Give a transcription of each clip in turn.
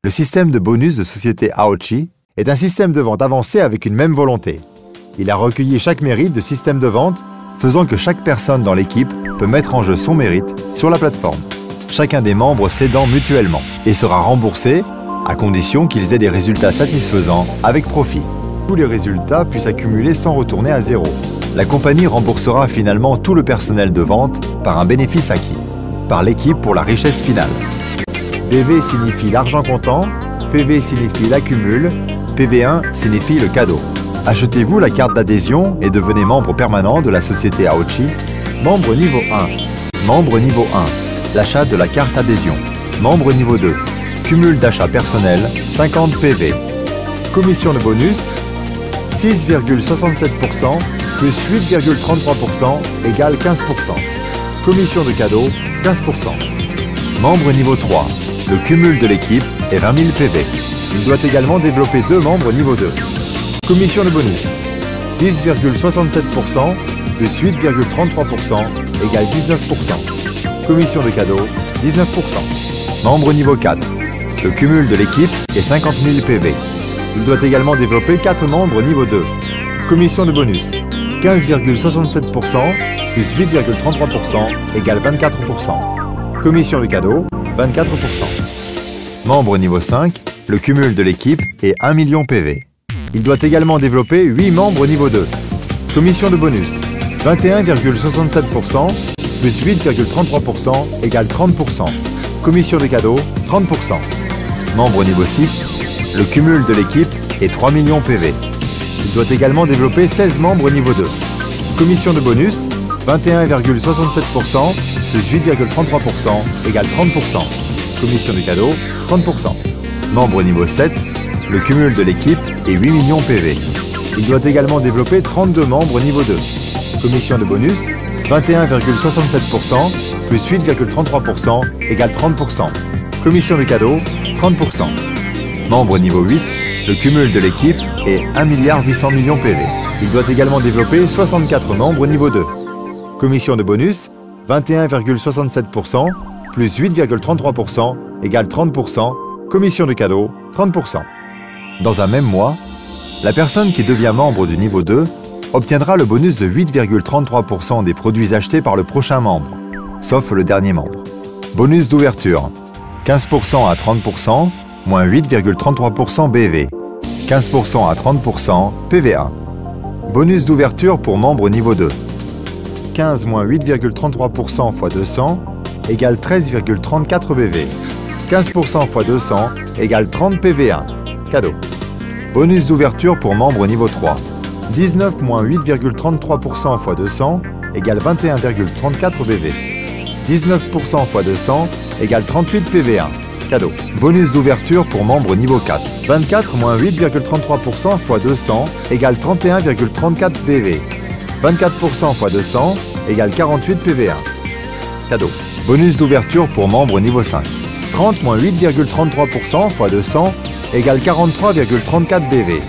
Le système de bonus de société Aochi est un système de vente avancé avec une même volonté. Il a recueilli chaque mérite de système de vente, faisant que chaque personne dans l'équipe peut mettre en jeu son mérite sur la plateforme. Chacun des membres s'aidant mutuellement et sera remboursé à condition qu'ils aient des résultats satisfaisants avec profit. Tous les résultats puissent accumuler sans retourner à zéro. La compagnie remboursera finalement tout le personnel de vente par un bénéfice acquis, par l'équipe pour la richesse finale. BV signifie l'argent comptant, PV signifie l'accumule, PV1 signifie le cadeau. Achetez-vous la carte d'adhésion et devenez membre permanent de la société Aochi. Membre niveau 1. Membre niveau 1. L'achat de la carte adhésion. Membre niveau 2. Cumul d'achat personnel, 50 PV. Commission de bonus, 6,67% plus 8,33% égale 15%. Commission de cadeau, 15%. Membre niveau 3. Le cumul de l'équipe est 20 000 PV. Il doit également développer 2 membres niveau 2. Commission de bonus, 10,67% plus 8,33% égale 19%. Commission de cadeau, 19%. Membre niveau 4. Le cumul de l'équipe est 50 000 PV. Il doit également développer 4 membres niveau 2. Commission de bonus, 15,67% plus 8,33% égale 24%. Commission de cadeau, 24%. Membre niveau 5. Le cumul de l'équipe est 1 million PV. Il doit également développer 8 membres niveau 2. Commission de bonus, 21,67% plus 8,33% égale 30%. Commission de cadeau, 30%. Membre niveau 6, le cumul de l'équipe est 3 millions PV. Il doit également développer 16 membres niveau 2. Commission de bonus, 21,67% plus 8,33% égale 30%. Commission de cadeau, 30%. Membre niveau 7, le cumul de l'équipe est 8 millions PV. Il doit également développer 32 membres niveau 2. Commission de bonus, 21,67% plus 8,33% égale 30%. Commission de cadeau, 30%. Membre niveau 8, le cumul de l'équipe est 1,8 milliard PV. Il doit également développer 64 membres niveau 2. Commission de bonus, 21,67% plus 8,33% égale 30%. Commission de cadeau, 30%. Dans un même mois, la personne qui devient membre du niveau 2 obtiendra le bonus de 8,33% des produits achetés par le prochain membre, sauf le dernier membre. Bonus d'ouverture, 15% à 30%, moins 8,33% BV, 15% à 30% PV1. Bonus d'ouverture pour membre niveau 2, 15 moins 8,33% x 200 égale 13,34 BV, 15% x 200 égale 30 PV1. Cadeau. Bonus d'ouverture pour membre niveau 3. 19 moins 8,33% x 200 égale 21,34 BV. 19% x 200 égale 38 PV1. Cadeau. Bonus d'ouverture pour membre niveau 4. 24 moins 8,33% x 200 égale 31,34 BV. 24% x 200 égale 48 PV1. Cadeau. Bonus d'ouverture pour membre niveau 5. 30 moins 8,33% x 200 égale 43,34 BV.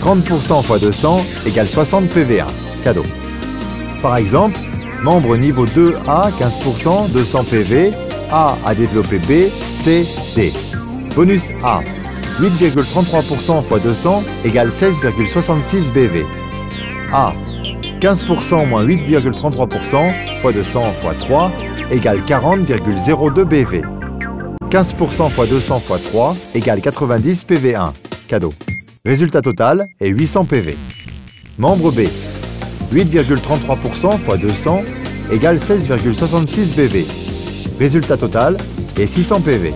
30% x 200 égale 60 PV1. Cadeau. Par exemple, membre niveau 2A, 15%, 200 PV, A à développer B, C, D. Bonus A, 8,33% x 200 égale 16,66 BV. A, 15% moins 8,33% x 200 x 3 égale 40,02 BV. 15% x 200 x 3 égale 90 PV1. Cadeau. Résultat total est 800 PV. Membre B, 8,33% x 200 égale 16,66 BV. Résultat total est 600 PV.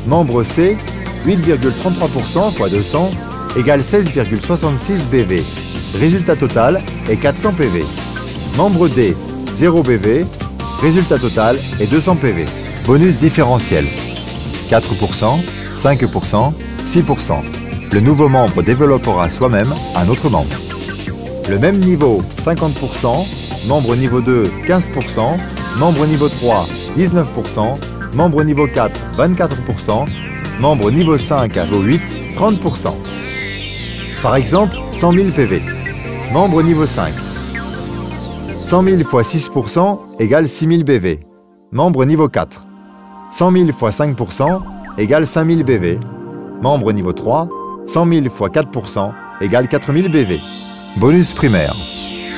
Membre C, 8,33% x 200 égale 16,66 BV. Résultat total est 400 PV. Membre D, 0 BV. Résultat total est 200 PV. Bonus différentiel. 4%, 5%, 6%. Le nouveau membre développera soi-même un autre membre. Le même niveau, 50%, membre niveau 2, 15%, membre niveau 3, 19%, membre niveau 4, 24%, membre niveau 5 à 8, 30%. Par exemple, 100 000 PV. Membre niveau 5. 100 000 x 6% égale 6 000 BV. Membre niveau 4. 100 000 x 5% égale 5 000 BV. Membre niveau 3, 100 000 fois 4% égale 4000 BV. Bonus primaire.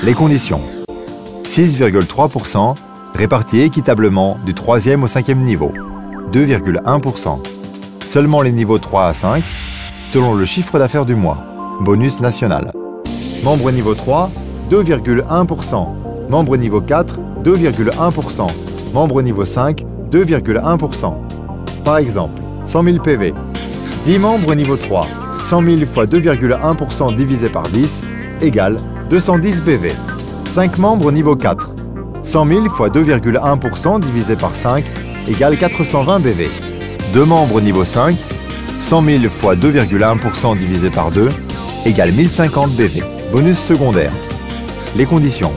Les conditions. 6,3% répartis équitablement du 3e au 5e niveau. 2,1%. Seulement les niveaux 3 à 5, selon le chiffre d'affaires du mois. Bonus national. Membre niveau 3, 2,1%. Membre niveau 4, 2,1%. Membre niveau 5, 2,1%. Par exemple, 100 000 PV. 10 membres niveau 3, 100 000 fois 2,1% divisé par 10 égale 210 BV. 5 membres niveau 4, 100 000 fois 2,1% divisé par 5 égale 420 BV. 2 membres niveau 5, 100 000 fois 2,1% divisé par 2 égale 1050 BV. Bonus secondaire. Les conditions.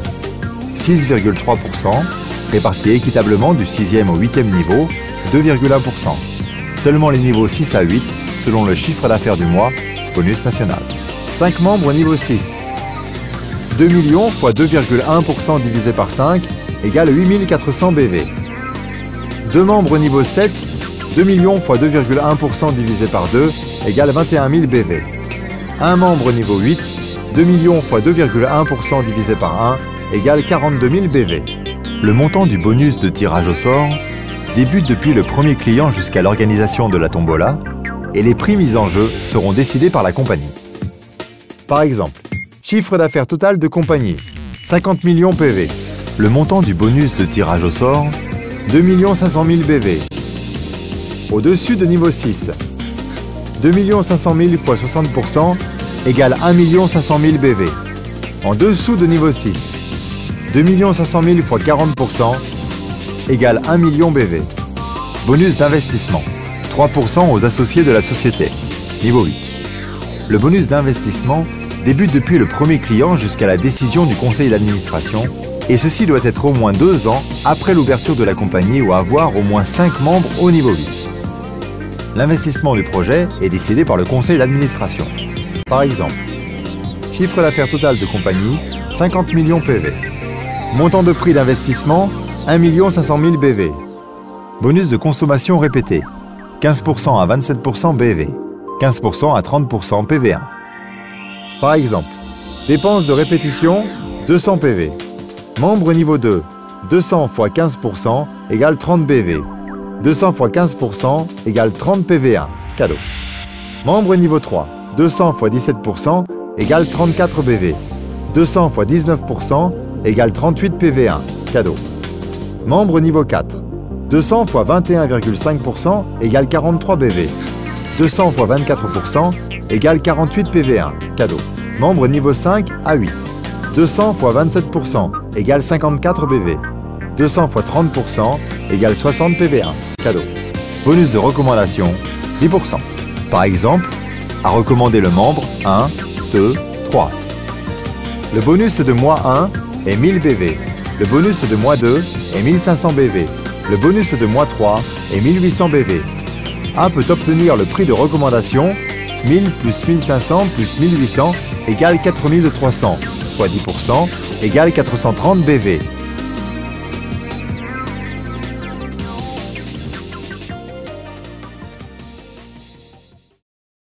6,3% répartis équitablement du 6e au 8e niveau, 2,1%. Seulement les niveaux 6 à 8 selon le chiffre d'affaires du mois, bonus national. 5 membres niveau 6. 2 millions fois 2,1% divisé par 5 égale 8400 BV. 2 membres niveau 7. 2 millions fois 2,1% divisé par 2 égale 21 000 BV. 1 membre niveau 8. 2 millions fois 2,1% divisé par 1 égale 42 000 BV. Le montant du bonus de tirage au sort débute depuis le premier client jusqu'à l'organisation de la tombola et les prix mis en jeu seront décidés par la compagnie. Par exemple, chiffre d'affaires total de compagnie, 50 millions PV. Le montant du bonus de tirage au sort, 2 500 000 BV. Au-dessus de niveau 6, 2 500 000 fois 60% égale 1 500 000 BV. En dessous de niveau 6, 2 500 000 fois 40% égale 1 million BV. Bonus d'investissement, 3% aux associés de la société. Niveau 8. Le bonus d'investissement débute depuis le premier client jusqu'à la décision du conseil d'administration et ceci doit être au moins 2 ans après l'ouverture de la compagnie ou avoir au moins 5 membres au niveau 8. L'investissement du projet est décidé par le conseil d'administration. Par exemple, chiffre d'affaires total de compagnie, 50 millions PV. Montant de prix d'investissement, 1 500 000 BV. Bonus de consommation répétée, 15% à 27% BV, 15% à 30% PV1. Par exemple, dépenses de répétition, 200 PV. Membre niveau 2, 200 fois 15% égale 30 BV. 200 fois 15% égale 30 PV1, cadeau. Membre niveau 3, 200 fois 17% égale 34 BV. 200 fois 19% égale 38 PV1, cadeau. Membre niveau 4, 200 fois 21,5% égale 43 BV. 200 fois 24% égale 48 PV1, cadeau. Membre niveau 5 à 8, 200 fois 27% égale 54 BV. 200 fois 30% égale 60 PV1, cadeau. Bonus de recommandation, 10%. Par exemple, à recommander le membre 1, 2, 3. Le bonus de mois 1 est 1000 BV. Le bonus de mois 2 est 1500 BV. Le bonus de mois 3 est 1800 BV. A peut obtenir le prix de recommandation 1000 plus 1500 plus 1800 égale 4300, fois 10% égale 430 BV.